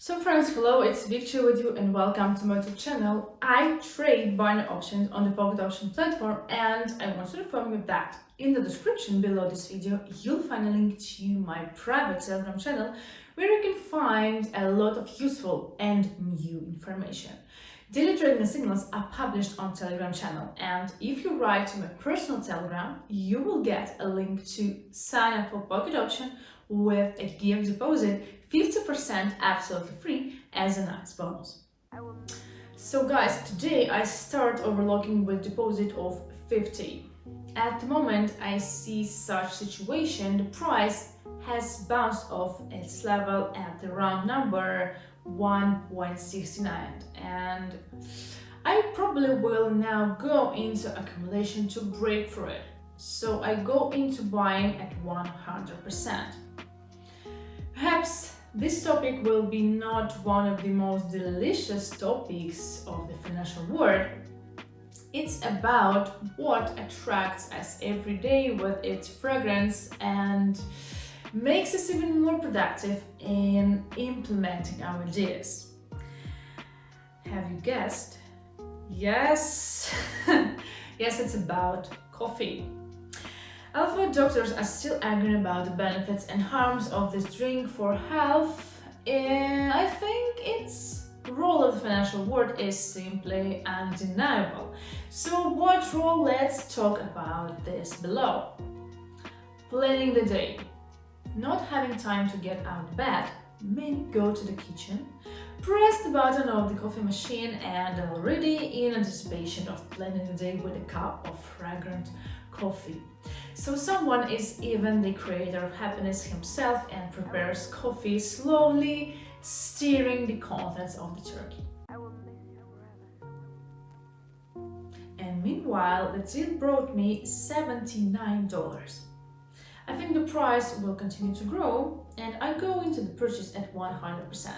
So friends, hello, it's Victor with you and welcome to my YouTube channel. I trade binary options on the PocketOption platform and I want to inform you that in the description below this video you'll find a link to my private Telegram channel where you can find a lot of useful and new information. Daily trading signals are published on Telegram channel, and if you write to my personal Telegram, you will get a link to sign up for PocketOption with a gift deposit 50% absolutely free as a nice bonus. So guys, today I start overlocking with deposit of 50. At the moment I see such situation, the price has bounced off its level at the round number 1.69, and I probably will now go into accumulation to break through it. So I go into buying at 100%. Perhaps this topic will be not one of the most delicious topics of the financial world. It's about what attracts us every day with its fragrance and makes us even more productive in implementing our ideas. Have you guessed? Yes, yes, it's about coffee. Although doctors are still arguing about the benefits and harms of this drink for health, I think its role in the financial world is simply undeniable. So what role? Let's talk about this below. Planning the day. Not having time to get out of bed, many go to the kitchen, press the button of the coffee machine and are already in anticipation of planning the day with a cup of fragrant coffee. So someone is even the creator of happiness himself and prepares coffee, slowly stirring the contents of the turkey. And meanwhile, the deal brought me $79. I think the price will continue to grow and I go into the purchase at 100%.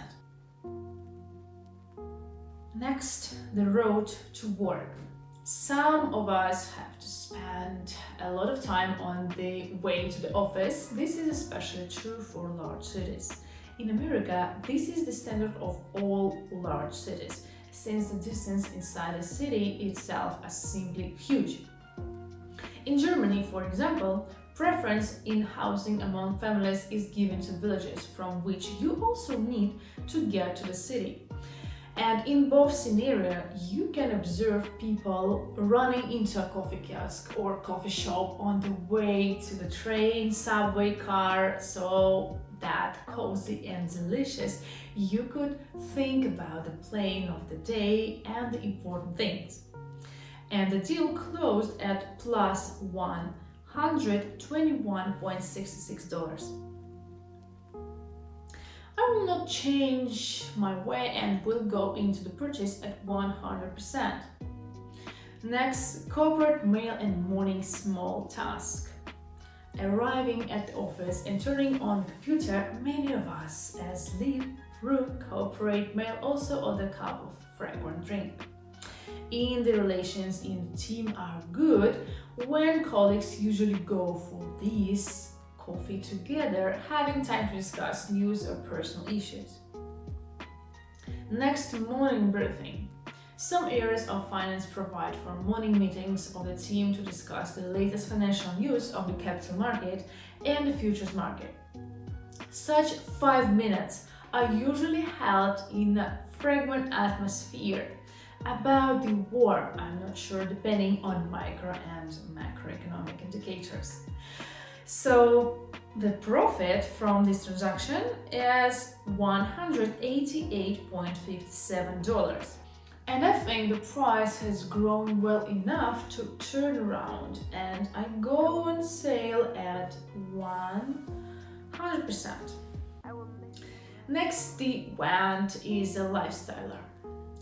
Next, the road to work. Some of us have to spend a lot of time on the way to the office. This is especially true for large cities. In America, this is the standard of all large cities, since the distance inside the city itself is simply huge. In Germany, for example, preference in housing among families is given to villages from which you also need to get to the city. And in both scenarios, you can observe people running into a coffee kiosk or coffee shop on the way to the train, subway, car, so that cozy and delicious you could think about the plan of the day and the important things. And the deal closed at plus $121.66. I will not change my way and will go into the purchase at 100%. Next, corporate mail and morning small task. Arriving at the office and turning on the computer, many of us as leave through corporate mail also order a cup of fragrant drink. In the relations in the team are good when colleagues usually go for these coffee together, having time to discuss news or personal issues. Next, morning briefing. Some areas of finance provide for morning meetings of the team to discuss the latest financial news of the capital market and the futures market. Such 5 minutes are usually held in a fragrant atmosphere about the war, I'm not sure, depending on micro and macroeconomic indicators. So the profit from this transaction is $188.57. And I think the price has grown well enough to turn around, and I go on sale at 100%. Next, the want is a lifestyler.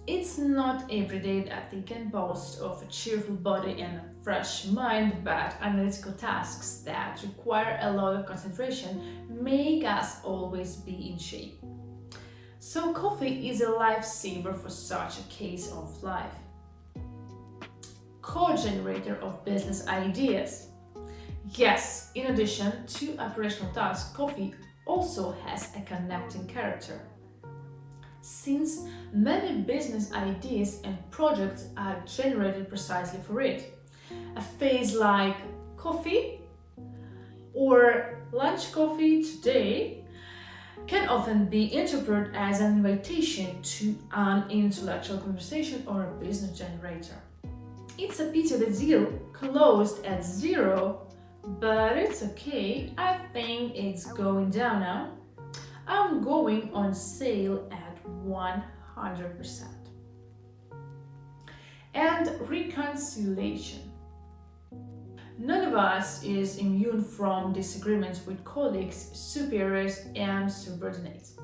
It's not every day that they can boast of a cheerful body and a fresh mind, but analytical tasks that require a lot of concentration make us always be in shape. So coffee is a lifesaver for such a case of life. Co-generator of business ideas. Yes, in addition to operational tasks, coffee also has a connecting character. since many business ideas and projects are generated precisely for it. A phrase like coffee or lunch coffee today can often be interpreted as an invitation to an intellectual conversation or a business generator. It's a pity the deal closed at zero, but it's okay. I think it's going down now. I'm going on sale at 100%. And reconciliation. None of us is immune from disagreements with colleagues, superiors, and subordinates.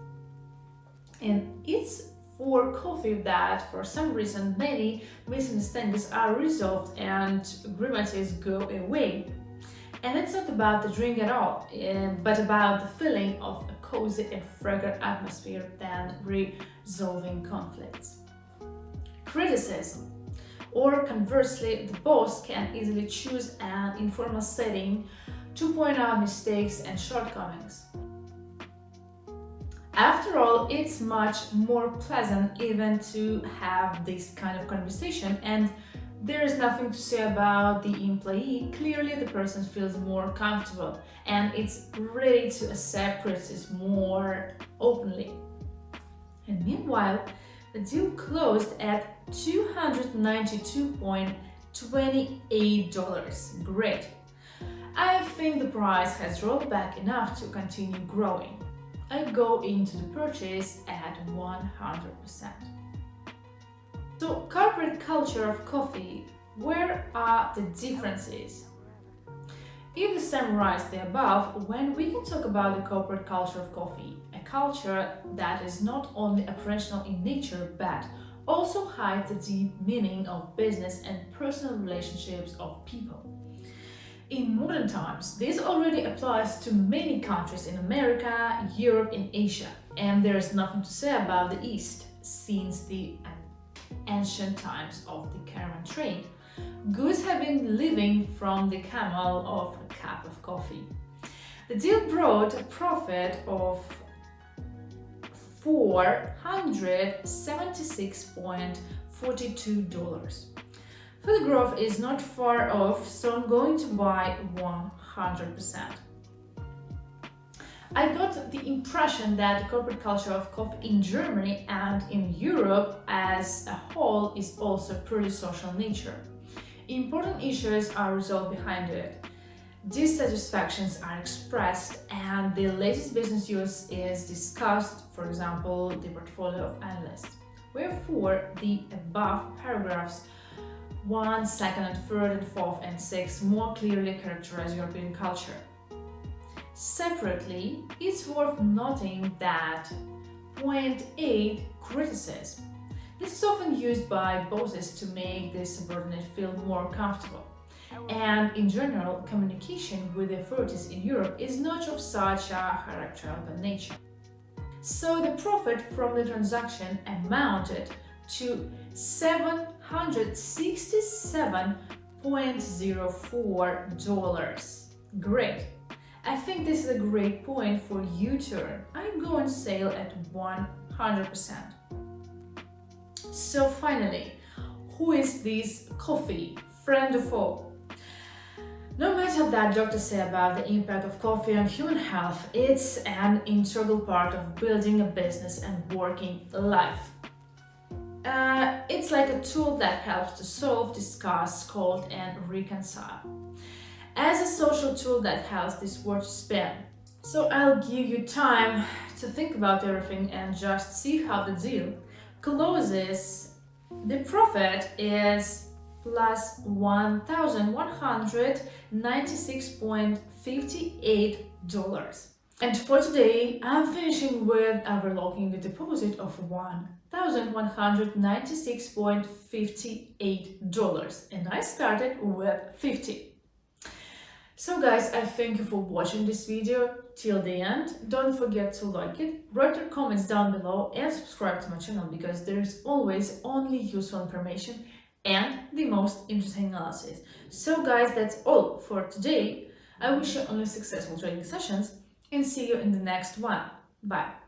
And it's for coffee that, for some reason, many misunderstandings are resolved and grievances go away. And it's not about the drink at all, but about the feeling of a cozy and fragrant atmosphere than resolving conflicts. Criticism. Or conversely, the boss can easily choose an informal setting to point out mistakes and shortcomings. After all, it's much more pleasant even to have this kind of conversation, and there is nothing to say about the employee. Clearly, the person feels more comfortable and it's ready to accept criticism more openly. And meanwhile, the deal closed at $292.28. Great. I think the price has rolled back enough to continue growing. I go into the purchase at 100%. So, corporate culture of coffee, where are the differences? If we summarize the above, when we can talk about the corporate culture of coffee, a culture that is not only operational in nature but also hides the deep meaning of business and personal relationships of people. In modern times, this already applies to many countries in America, Europe, and Asia, and there is nothing to say about the East, since the ancient times of the caravan trade. Goods have been living from the camel of a cup of coffee. The deal brought a profit of $476.42. Food growth is not far off, so I'm going to buy 100%. I got the impression that the corporate culture of coffee in Germany and in Europe as a whole is also pretty social in nature. Important issues are resolved behind it. Dissatisfactions are expressed and the latest business news is discussed, for example, the portfolio of analysts. Wherefore, the above paragraphs 1, 2nd, 3rd, 4th, and 6th more clearly characterize European culture. Separately, it's worth noting that point 8, criticism. This is often used by bosses to make the subordinate feel more comfortable. And in general, communication with the authorities in Europe is not of such a hierarchical nature. So the profit from the transaction amounted to $767.04. Great! I think this is a great point for U-turn. I go on sale at 100%. So finally, who is this coffee friend of all? No matter what doctors say about the impact of coffee on human health, it's an integral part of building a business and working life. It's like a tool that helps to solve, discuss, scold, and reconcile. As a social tool that helps this world spin. So I'll give you time to think about everything and just see how the deal closes. The profit is plus $1,196.58. And for today, I'm finishing with overlooking the deposit of $1,196.58, and I started with 50. So guys, I thank you for watching this video till the end. Don't forget to like it, write your comments down below and subscribe to my channel because there is always only useful information and the most interesting analysis. So guys, that's all for today. I wish you only successful trading sessions and see you in the next one. Bye.